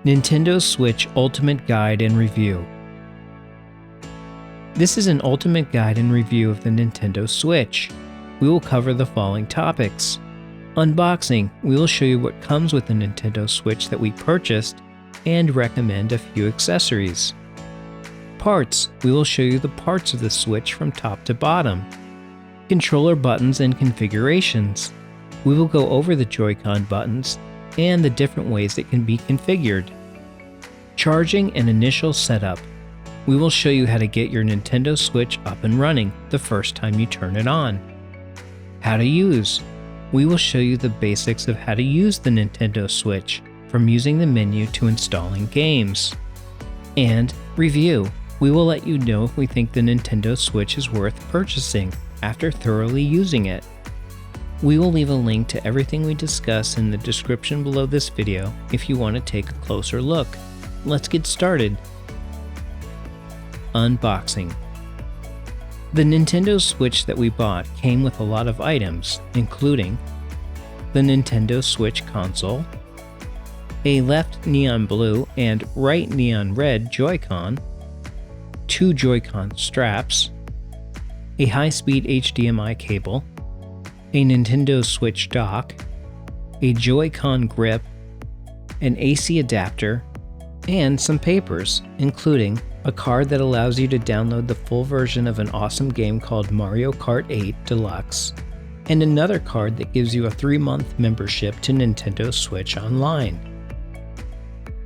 Nintendo Switch Ultimate Guide and Review. This is an ultimate guide and review of the Nintendo Switch. We will cover the following topics. Unboxing, we will show you what comes with the Nintendo Switch that we purchased and recommend a few accessories. Parts, we will show you the parts of the Switch from top to bottom. Controller buttons and configurations. We will go over the Joy-Con buttons and the different ways it can be configured. Charging and initial setup. We will show you how to get your Nintendo Switch up and running the first time you turn it on. How to use. We will show you the basics of how to use the Nintendo Switch, from using the menu to installing games. And review. We will let you know if we think the Nintendo Switch is worth purchasing after thoroughly using it. We will leave a link to everything we discuss in the description below this video if you want to take a closer look. Let's get started. Unboxing. The Nintendo Switch that we bought came with a lot of items, including the Nintendo Switch console, a left neon blue and right neon red Joy-Con, 2 Joy-Con straps, a high-speed HDMI cable, a Nintendo Switch dock, a Joy-Con grip, an AC adapter, and some papers, including a card that allows you to download the full version of an awesome game called Mario Kart 8 Deluxe, and another card that gives you a 3-month membership to Nintendo Switch Online.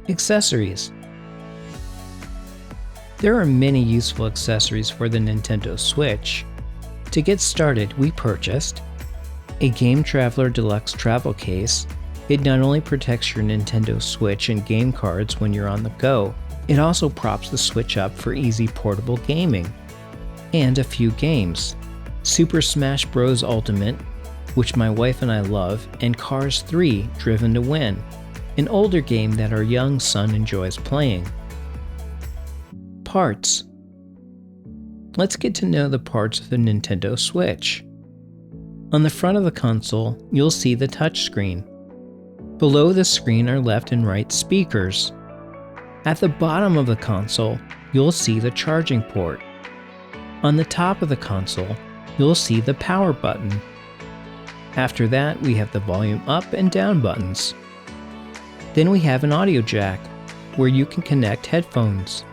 Accessories. There are many useful accessories for the Nintendo Switch. To get started, we purchased a Game Traveler Deluxe travel case. It not only protects your Nintendo Switch and game cards when you're on the go, it also props the Switch up for easy portable gaming. And a few games. Super Smash Bros. Ultimate, which my wife and I love, and Cars 3 Driven to Win, an older game that our young son enjoys playing. Parts. Let's get to know the parts of the Nintendo Switch. On the front of the console, you'll see the touchscreen. Below the screen are left and right speakers. At the bottom of the console, you'll see the charging port. On the top of the console, you'll see the power button. After that, we have the volume up and down buttons. Then we have an audio jack, where you can connect headphones.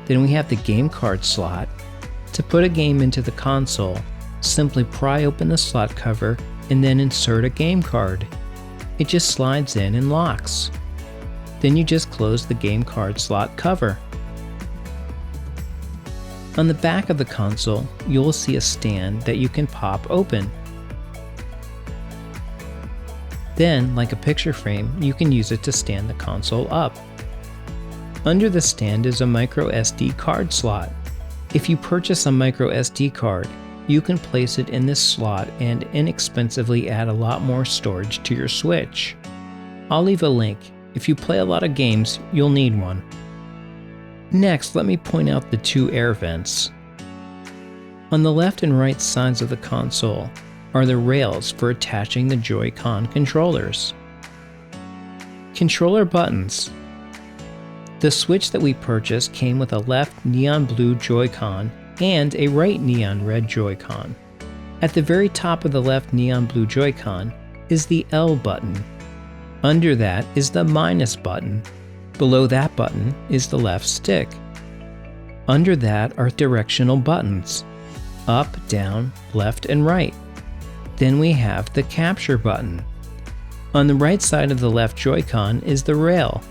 Then we have the game card slot. To put a game into the console, simply pry open the slot cover and then insert a game card. It just slides in and locks. Then you just close the game card slot cover. On the back of the console, you'll see a stand that you can pop open. Then, like a picture frame, you can use it to stand the console up. Under the stand is a micro SD card slot. If you purchase a micro SD card, you can place it in this slot and inexpensively add a lot more storage to your Switch. I'll leave a link. If you play a lot of games, you'll need one. Next, let me point out the 2 air vents. On the left and right sides of the console are the rails for attaching the Joy-Con controllers. Controller buttons. The Switch that we purchased came with a left neon blue Joy-Con and a right neon red Joy-Con. At the very top of the left neon blue Joy-Con is the L button. Under that is the minus button. Below that button is the left stick. Under that are directional buttons: up, down, left, and right. Then we have the capture button. On the right side of the left Joy-Con is the rail.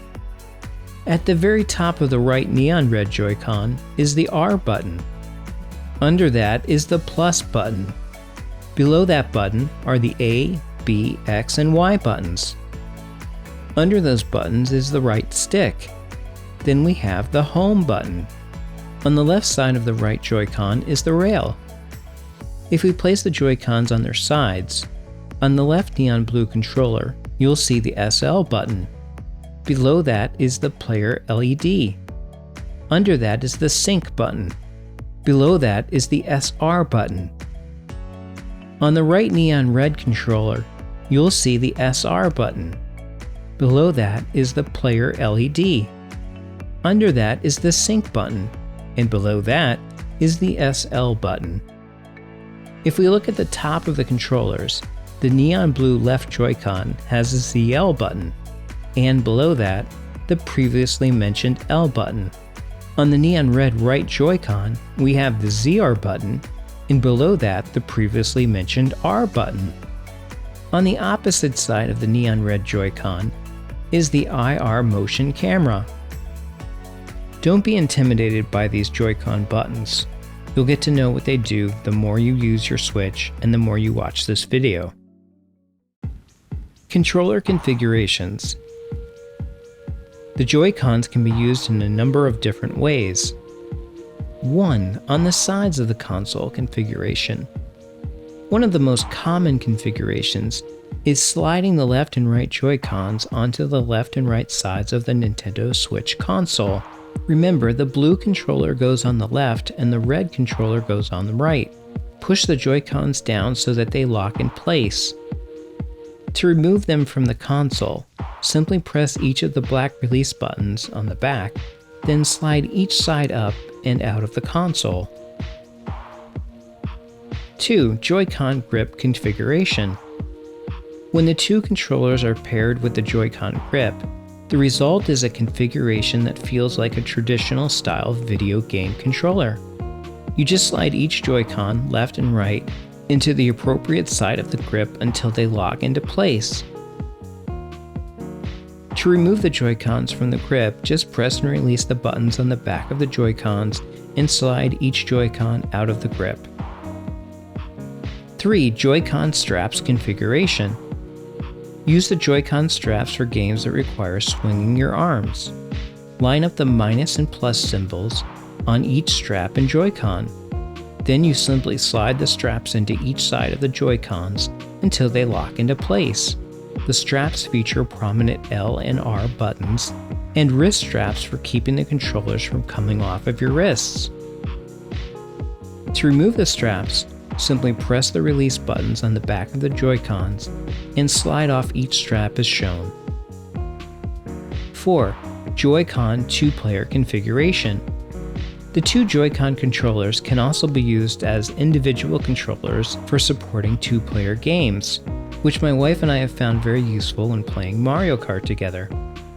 At the very top of the right neon red Joy-Con is the R button. Under that is the plus button. Below that button are the A, B, X, and Y buttons. Under those buttons is the right stick. Then we have the home button. On the left side of the right Joy-Con is the rail. If we place the Joy-Cons on their sides, on the left neon blue controller, you'll see the SL button. Below that is the player LED. Under that is the sync button. Below that is the SR button. On the right neon red controller, you'll see the SR button. Below that is the player LED. Under that is the sync button, and below that is the SL button. If we look at the top of the controllers, the neon blue left Joy-Con has a ZL button, and below that, the previously mentioned L button. On the neon red right Joy-Con, we have the ZR button, and below that, the previously mentioned R button. On the opposite side of the neon red Joy-Con is the IR motion camera. Don't be intimidated by these Joy-Con buttons. You'll get to know what they do the more you use your Switch and the more you watch this video. Controller configurations. The Joy-Cons can be used in a number of different ways. 1. On the sides of the console configuration. One of the most common configurations is sliding the left and right Joy-Cons onto the left and right sides of the Nintendo Switch console. Remember, the blue controller goes on the left and the red controller goes on the right. Push the Joy-Cons down so that they lock in place. To remove them from the console, simply press each of the black release buttons on the back, then slide each side up and out of the console. 2. Joy-Con grip configuration. When the two controllers are paired with the Joy-Con grip, the result is a configuration that feels like a traditional style video game controller. You just slide each Joy-Con left and right into the appropriate side of the grip until they lock into place. To remove the Joy-Cons from the grip, just press and release the buttons on the back of the Joy-Cons and slide each Joy-Con out of the grip. 3. Joy-Con straps configuration. Use the Joy-Con straps for games that require swinging your arms. Line up the minus and plus symbols on each strap and Joy-Con. Then you simply slide the straps into each side of the Joy-Cons until they lock into place. The straps feature prominent L and R buttons and wrist straps for keeping the controllers from coming off of your wrists. To remove the straps, simply press the release buttons on the back of the Joy-Cons and slide off each strap as shown. 4. Joy-Con 2-player configuration. The two Joy-Con controllers can also be used as individual controllers for supporting 2-player games, which my wife and I have found very useful when playing Mario Kart together.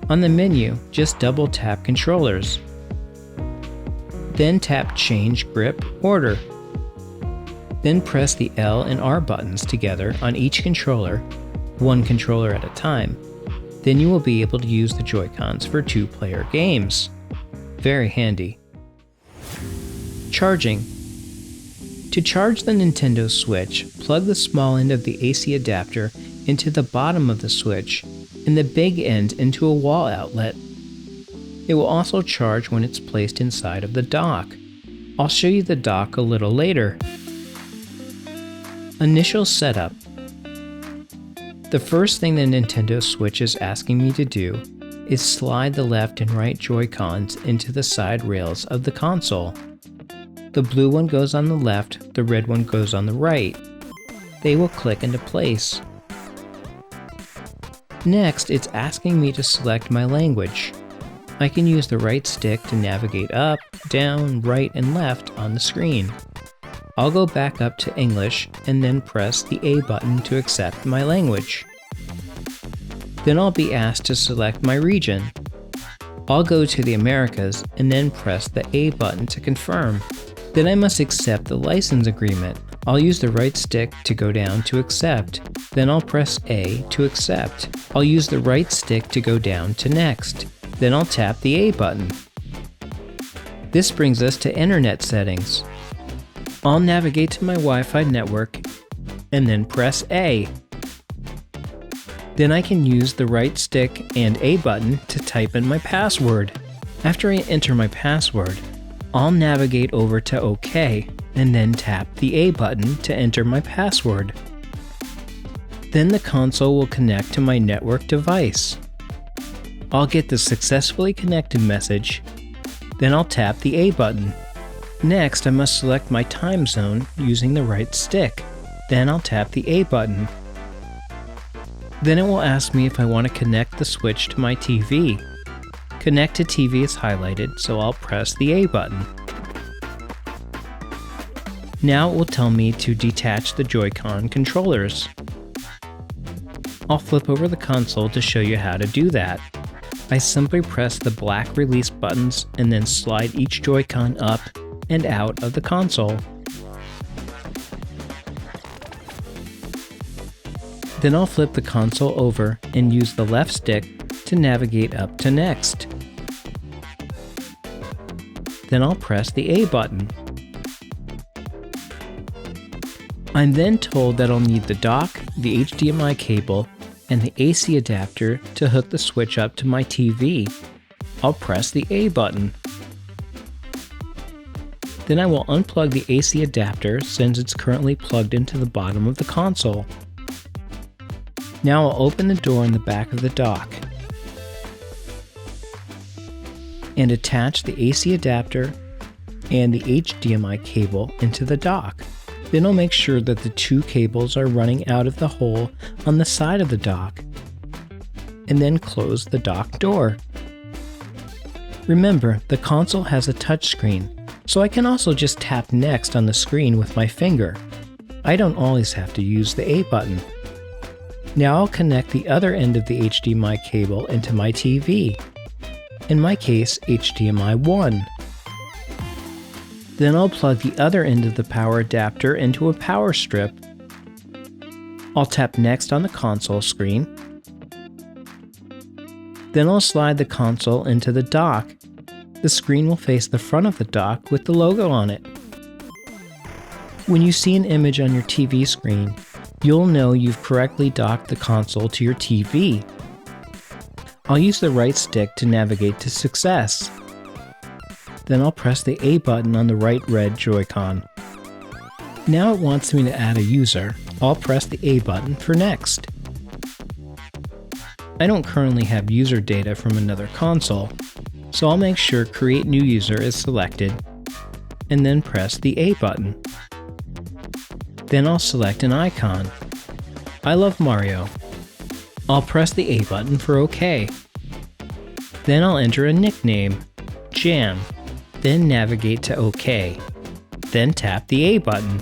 On the menu, just double tap controllers. Then tap Change Grip Order. Then press the L and R buttons together on each controller, one controller at a time. Then you will be able to use the Joy-Cons for 2-player games. Very handy. Charging. To charge the Nintendo Switch, plug the small end of the AC adapter into the bottom of the Switch and the big end into a wall outlet. It will also charge when it's placed inside of the dock. I'll show you the dock a little later. Initial setup. The first thing the Nintendo Switch is asking me to do is slide the left and right Joy-Cons into the side rails of the console. The blue one goes on the left, the red one goes on the right. They will click into place. Next, it's asking me to select my language. I can use the right stick to navigate up, down, right, and left on the screen. I'll go back up to English and then press the A button to accept my language. Then I'll be asked to select my region. I'll go to the Americas and then press the A button to confirm. Then I must accept the license agreement. I'll use the right stick to go down to accept. Then I'll press A to accept. I'll use the right stick to go down to next. Then I'll tap the A button. This brings us to internet settings. I'll navigate to my Wi-Fi network and then press A. Then I can use the right stick and A button to type in my password. After I enter my password, I'll navigate over to OK and then tap the A button to enter my password. Then the console will connect to my network device. I'll get the successfully connected message. Then I'll tap the A button. Next, I must select my time zone using the right stick. Then I'll tap the A button. Then it will ask me if I want to connect the switch to my TV. Connect to TV is highlighted, so I'll press the A button. Now it will tell me to detach the Joy-Con controllers. I'll flip over the console to show you how to do that. I simply press the black release buttons and then slide each Joy-Con up and out of the console. Then I'll flip the console over and use the left stick to navigate up to next. Then I'll press the A button. I'm then told that I'll need the dock, the HDMI cable, and the AC adapter to hook the switch up to my TV. I'll press the A button. Then I will unplug the AC adapter since it's currently plugged into the bottom of the console. Now I'll open the door in the back of the dock and attach the AC adapter and the HDMI cable into the dock. Then I'll make sure that the two cables are running out of the hole on the side of the dock, and then close the dock door. Remember, the console has a touchscreen, so I can also just tap Next on the screen with my finger. I don't always have to use the A button. Now I'll connect the other end of the HDMI cable into my TV. In my case, HDMI 1. Then I'll plug the other end of the power adapter into a power strip. I'll tap Next on the console screen. Then I'll slide the console into the dock. The screen will face the front of the dock with the logo on it. When you see an image on your TV screen, you'll know you've correctly docked the console to your TV. I'll use the right stick to navigate to success. Then I'll press the A button on the right red Joy-Con. Now it wants me to add a user. I'll press the A button for Next. I don't currently have user data from another console, so I'll make sure Create New User is selected, and then press the A button. Then I'll select an icon. I love Mario. I'll press the A button for OK. Then I'll enter a nickname, Jam. Then navigate to OK. Then tap the A button.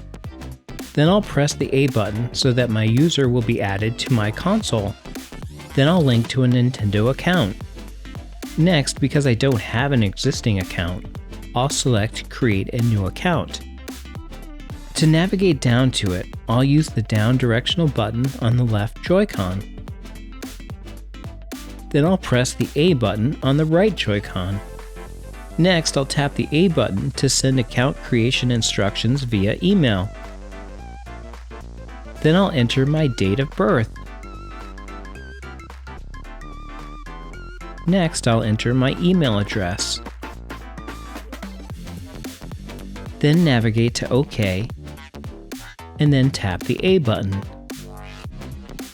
Then I'll press the A button so that my user will be added to my console. Then I'll link to a Nintendo account. Next, because I don't have an existing account, I'll select Create a New Account. To navigate down to it, I'll use the down directional button on the left Joy-Con. Then I'll press the A button on the right Joy-Con. Next, I'll tap the A button to send account creation instructions via email. Then I'll enter my date of birth. Next, I'll enter my email address. Then navigate to OK, and then tap the A button.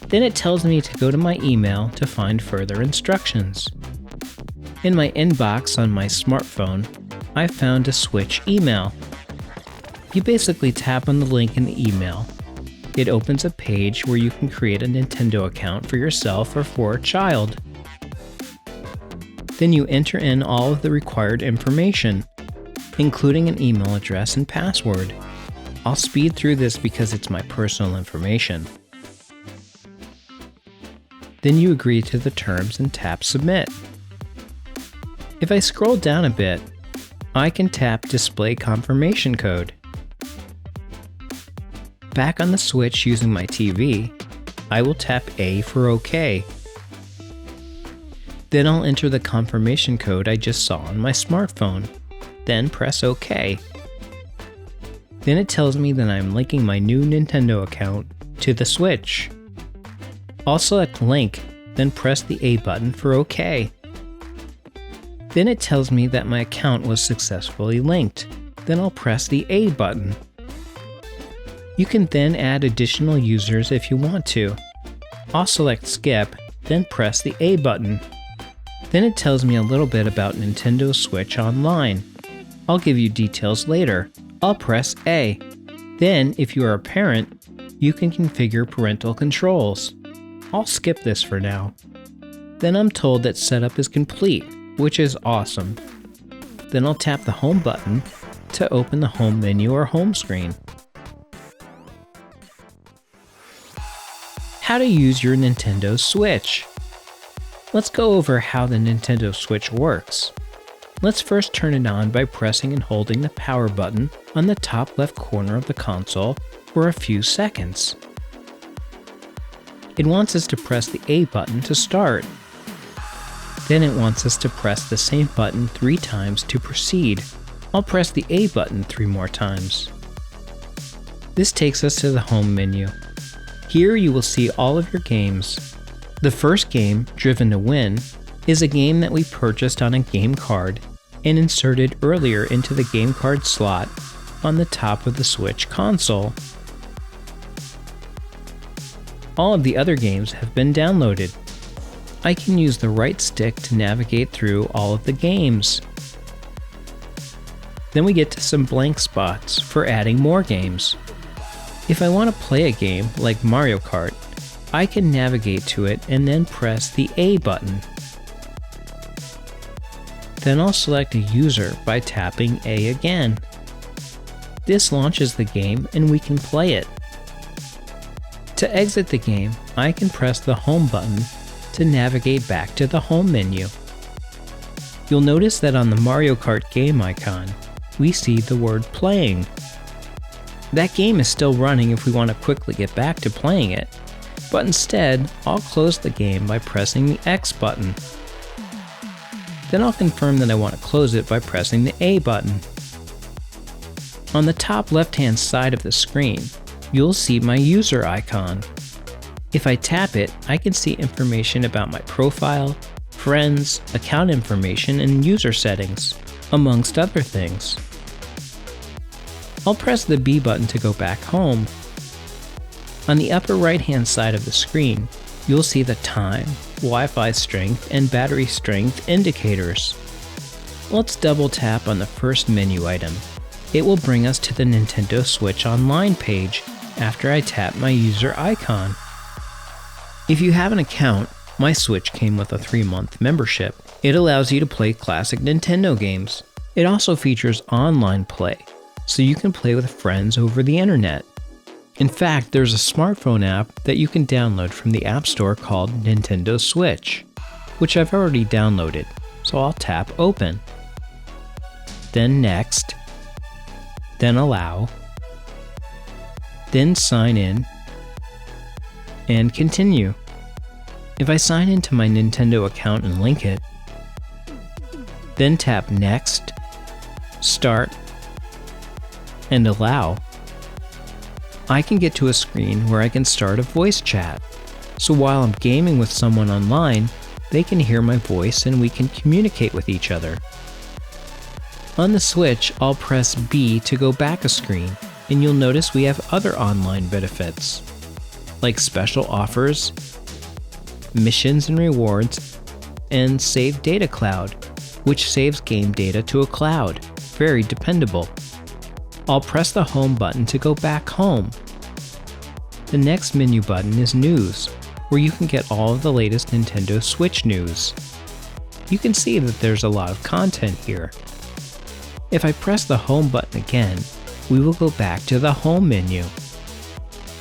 Then it tells me to go to my email to find further instructions. In my inbox on my smartphone, I found a Switch email. You basically tap on the link in the email. It opens a page where you can create a Nintendo account for yourself or for a child. Then you enter in all of the required information, including an email address and password. I'll speed through this because it's my personal information. Then you agree to the terms and tap Submit. If I scroll down a bit, I can tap Display Confirmation Code. Back on the Switch using my TV, I will tap A for OK. Then I'll enter the confirmation code I just saw on my smartphone, then press OK. Then it tells me that I'm linking my new Nintendo account to the Switch. I'll select Link, then press the A button for OK. Then it tells me that my account was successfully linked. Then I'll press the A button. You can then add additional users if you want to. I'll select Skip, then press the A button. Then it tells me a little bit about Nintendo Switch Online. I'll give you details later. I'll press A. Then, if you are a parent, you can configure parental controls. I'll skip this for now. Then I'm told that setup is complete, which is awesome. Then I'll tap the home button to open the home menu or home screen. How to use your Nintendo Switch. Let's go over how the Nintendo Switch works. Let's first turn it on by pressing and holding the power button on the top left corner of the console for a few seconds. It wants us to press the A button to start. Then it wants us to press the same button 3 times to proceed. I'll press the A button 3 more times. This takes us to the home menu. Here you will see all of your games. The first game, Driven to Win, is a game that we purchased on a game card and inserted earlier into the game card slot on the top of the Switch console. All of the other games have been downloaded. I can use the right stick to navigate through all of the games. Then we get to some blank spots for adding more games. If I want to play a game like Mario Kart, I can navigate to it and then press the A button. Then I'll select a user by tapping A again. This launches the game and we can play it. To exit the game, I can press the home button to navigate back to the home menu. You'll notice that on the Mario Kart game icon, we see the word playing. That game is still running if we want to quickly get back to playing it, but instead, I'll close the game by pressing the X button. Then I'll confirm that I want to close it by pressing the A button. On the top left-hand side of the screen, you'll see my user icon. If I tap it, I can see information about my profile, friends, account information, and user settings, amongst other things. I'll press the B button to go back home. On the upper right-hand side of the screen, you'll see the time, Wi-Fi strength, and battery strength indicators. Let's double tap on the first menu item. It will bring us to the Nintendo Switch Online page after I tap my user icon. If you have an account, my Switch came with a 3-month membership. It allows you to play classic Nintendo games. It also features online play, so you can play with friends over the internet. In fact, there's a smartphone app that you can download from the App Store called Nintendo Switch, which I've already downloaded, so I'll tap Open. Then Next, then Allow, then Sign In, and Continue. If I sign into my Nintendo account and link it, then tap Next, Start, and Allow, I can get to a screen where I can start a voice chat. So while I'm gaming with someone online, they can hear my voice and we can communicate with each other. On the Switch, I'll press B to go back a screen, and you'll notice we have other online benefits, like special offers, missions and rewards, and Save Data Cloud, which saves game data to a cloud. Very dependable. I'll press the home button to go back home. The next menu button is News, where you can get all of the latest Nintendo Switch news. You can see that there's a lot of content here. If I press the home button again, we will go back to the home menu.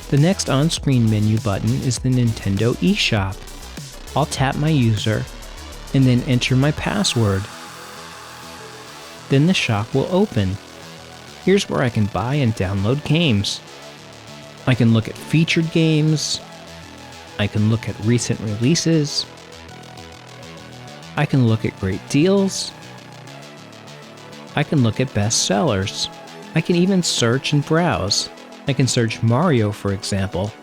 The next on-screen menu button is the Nintendo eShop. I'll tap my user and then enter my password. Then the shop will open. Here's where I can buy and download games. I can look at featured games. I can look at recent releases. I can look at great deals. I can look at best sellers. I can even search and browse. I can search Mario, for example.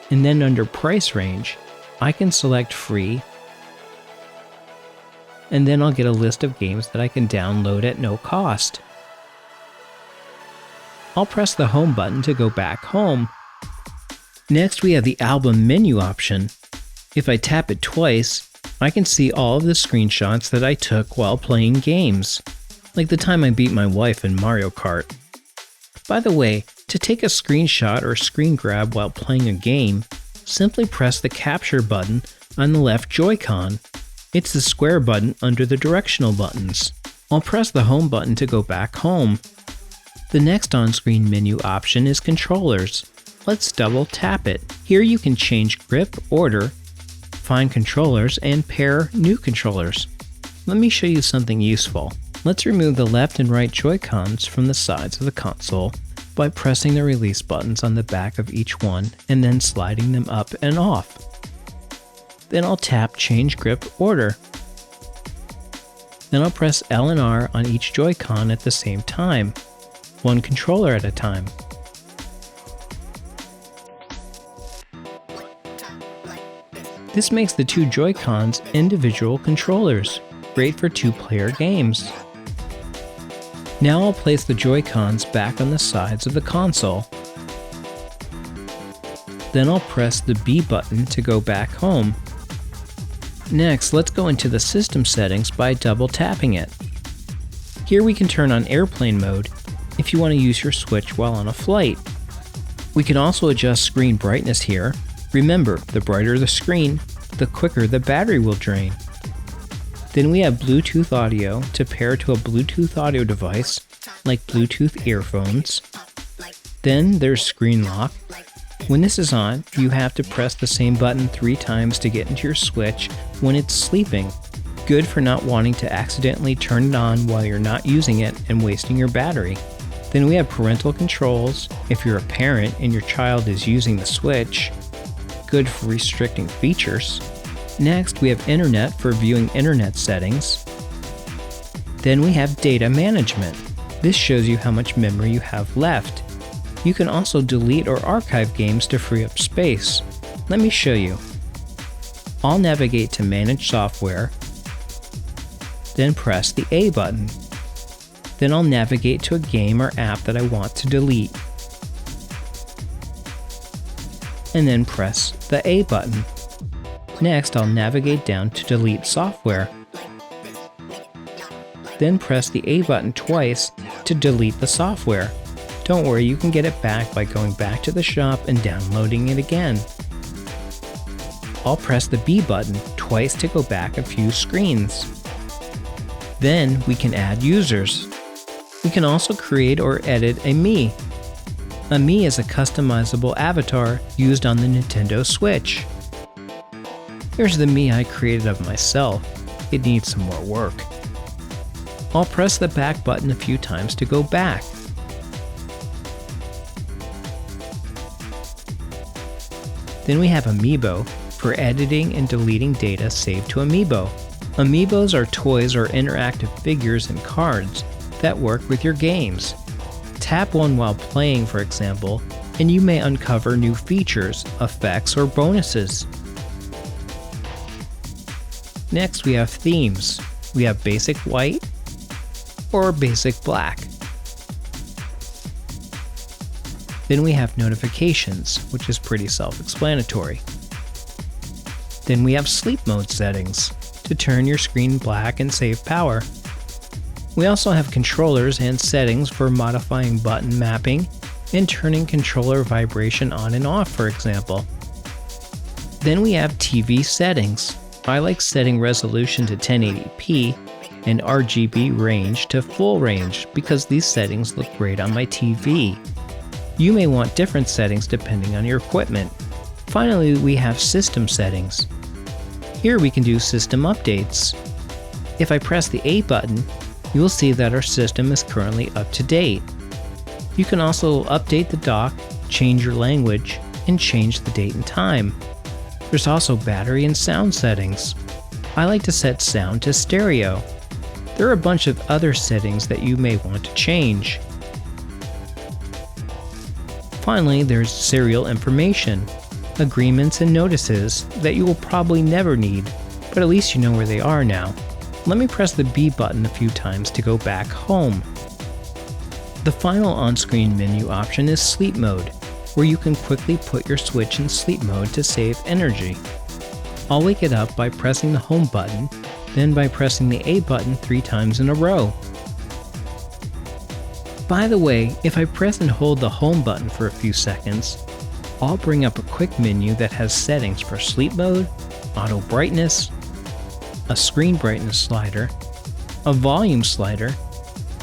And then under price range, I can select free, and then I'll get a list of games that I can download at no cost. I'll press the home button to go back home. Next, we have the album menu option. If I tap it twice, I can see all of the screenshots that I took while playing games, like the time I beat my wife in Mario Kart. By the way, to take a screenshot or screen grab while playing a game, simply press the capture button on the left Joy-Con. It's the square button under the directional buttons. I'll press the home button to go back home. The next on-screen menu option is controllers. Let's double tap it. Here you can change grip order, find controllers, and pair new controllers. Let me show you something useful. Let's remove the left and right Joy-Cons from the sides of the console by pressing the release buttons on the back of each one and then sliding them up and off. Then I'll tap Change Grip Order. Then I'll press L and R on each Joy-Con at the same time, one controller at a time. This makes the two Joy-Cons individual controllers, great for two-player games. Now I'll place the Joy-Cons back on the sides of the console. Then I'll press the B button to go back home. Next, let's go into the system settings by double tapping it. Here we can turn on airplane mode if you want to use your Switch while on a flight. We can also adjust screen brightness here. Remember, the brighter the screen, the quicker the battery will drain. Then we have Bluetooth audio to pair to a Bluetooth audio device, like Bluetooth earphones. Then there's screen lock. When this is on, you have to press the same button 3 times to get into your Switch when it's sleeping. Good for not wanting to accidentally turn it on while you're not using it and wasting your battery. Then we have parental controls if you're a parent and your child is using the Switch. Good for restricting features. Next, we have Internet for viewing Internet settings. Then we have Data Management. This shows you how much memory you have left. You can also delete or archive games to free up space. Let me show you. I'll navigate to Manage Software, then press the A button. Then I'll navigate to a game or app that I want to delete, and then press the A button. Next, I'll navigate down to Delete Software. Then press the A button twice to delete the software. Don't worry, you can get it back by going back to the shop and downloading it again. I'll press the B button twice to go back a few screens. Then we can add users. We can also create or edit a Mii. A Mii is a customizable avatar used on the Nintendo Switch. Here's the Mii I created of myself. It needs some more work. I'll press the back button a few times to go back. Then we have Amiibo for editing and deleting data saved to Amiibo. Amiibos are toys or interactive figures and cards that work with your games. Tap one while playing, for example, and you may uncover new features, effects, or bonuses. Next, we have themes. We have basic white or basic black. Then we have notifications, which is pretty self-explanatory. Then we have sleep mode settings to turn your screen black and save power. We also have controllers and settings for modifying button mapping and turning controller vibration on and off, for example. Then we have TV settings. I like setting resolution to 1080p and RGB range to full range because these settings look great on my TV. You may want different settings depending on your equipment. Finally, we have system settings. Here we can do system updates. If I press the A button, you will see that our system is currently up to date. You can also update the dock, change your language, and change the date and time. There's also battery and sound settings. I like to set sound to stereo. There are a bunch of other settings that you may want to change. Finally, there's serial information, agreements and notices that you will probably never need, but at least you know where they are now. Let me press the B button a few times to go back home. The final on-screen menu option is sleep mode, where you can quickly put your Switch in sleep mode to save energy. I'll wake it up by pressing the home button, then by pressing the A button 3 times in a row. By the way, if I press and hold the home button for a few seconds, I'll bring up a quick menu that has settings for sleep mode, auto brightness, a screen brightness slider, a volume slider,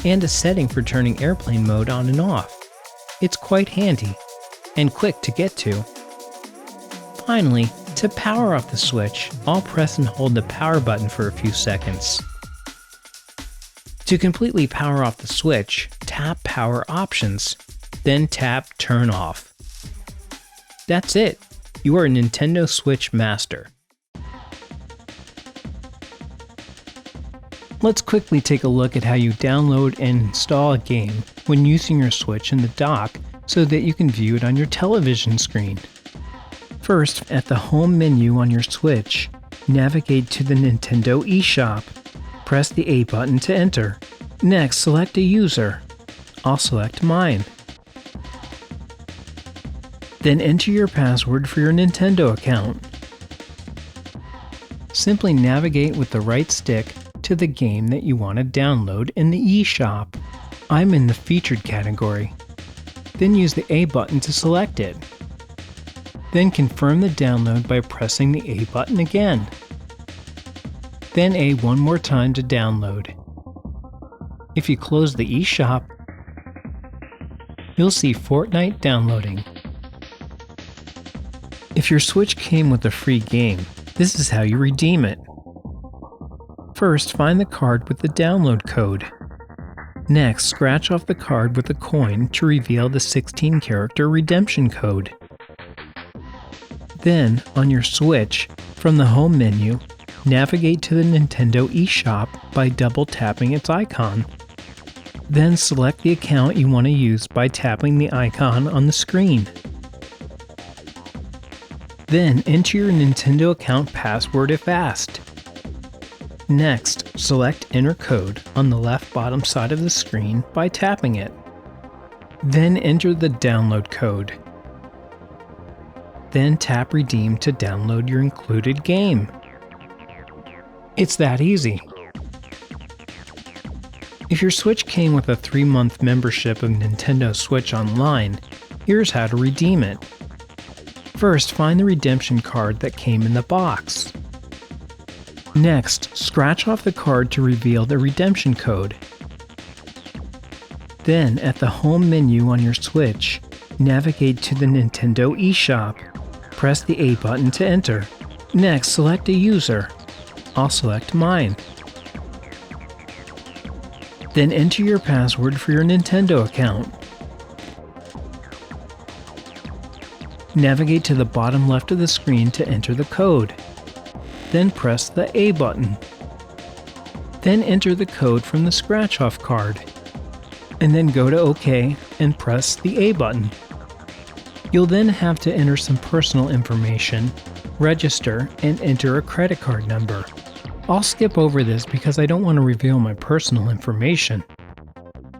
and a setting for turning airplane mode on and off. It's quite handy and quick to get to. Finally, to power off the switch, I'll press and hold the power button for a few seconds. To completely power off the switch, tap Power Options, then tap Turn Off. That's it. You are a Nintendo Switch master. Let's quickly take a look at how you download and install a game when using your Switch in the dock so that you can view it on your television screen. First, at the home menu on your Switch, navigate to the Nintendo eShop. Press the A button to enter. Next, select a user. I'll select mine. Then enter your password for your Nintendo account. Simply navigate with the right stick to the game that you want to download in the eShop. I'm in the featured category. Then use the A button to select it. Then confirm the download by pressing the A button again. Then A one more time to download. If you close the eShop, you'll see Fortnite downloading. If your Switch came with a free game, this is how you redeem it. First, find the card with the download code. Next, scratch off the card with a coin to reveal the 16-character redemption code. Then, on your Switch, from the home menu, navigate to the Nintendo eShop by double-tapping its icon. Then select the account you want to use by tapping the icon on the screen. Then enter your Nintendo account password if asked. Next, select Enter Code on the left bottom side of the screen by tapping it. Then enter the download code. Then tap Redeem to download your included game. It's that easy. If your Switch came with a 3-month membership of Nintendo Switch Online, here's how to redeem it. First, find the redemption card that came in the box. Next, scratch off the card to reveal the redemption code. Then, at the home menu on your Switch, navigate to the Nintendo eShop. Press the A button to enter. Next, select a user. I'll select mine. Then enter your password for your Nintendo account. Navigate to the bottom left of the screen to enter the code. Then press the A button. Then enter the code from the scratch-off card. And then go to OK and press the A button. You'll then have to enter some personal information, register, and enter a credit card number. I'll skip over this because I don't want to reveal my personal information.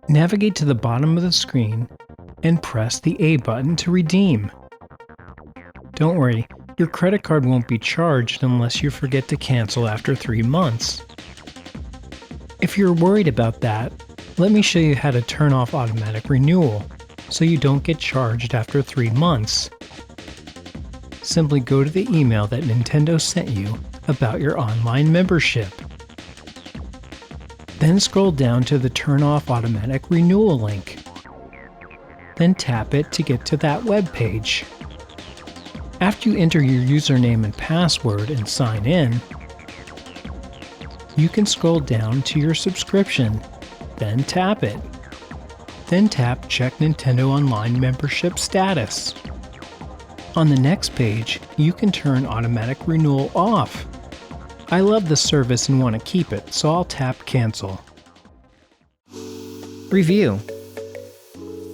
Navigate to the bottom of the screen and press the A button to redeem. Don't worry, your credit card won't be charged unless you forget to cancel after 3 months. If you're worried about that, let me show you how to turn off automatic renewal so you don't get charged after 3 months. Simply go to the email that Nintendo sent you about your online membership. Then scroll down to the Turn Off Automatic Renewal link. Then tap it to get to that web page. After you enter your username and password and sign in, you can scroll down to your subscription, then tap it. Then tap Check Nintendo Online Membership Status. On the next page, you can turn automatic renewal off. I love the service and want to keep it, so I'll tap Cancel. Review.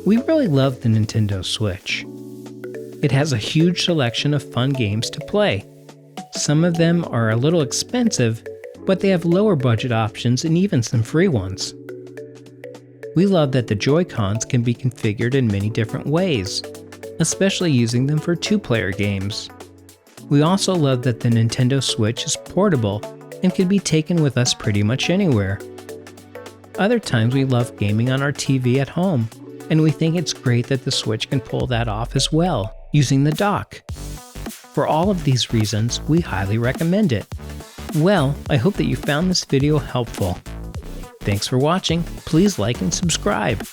We really love the Nintendo Switch. It has a huge selection of fun games to play. Some of them are a little expensive, but they have lower budget options and even some free ones. We love that the Joy-Cons can be configured in many different ways, especially using them for 2-player games. We also love that the Nintendo Switch is portable and can be taken with us pretty much anywhere. Other times we love gaming on our TV at home, and we think it's great that the Switch can pull that off as well, using the dock. For all of these reasons, we highly recommend it. Well, I hope that you found this video helpful. Thanks for watching. Please like and subscribe.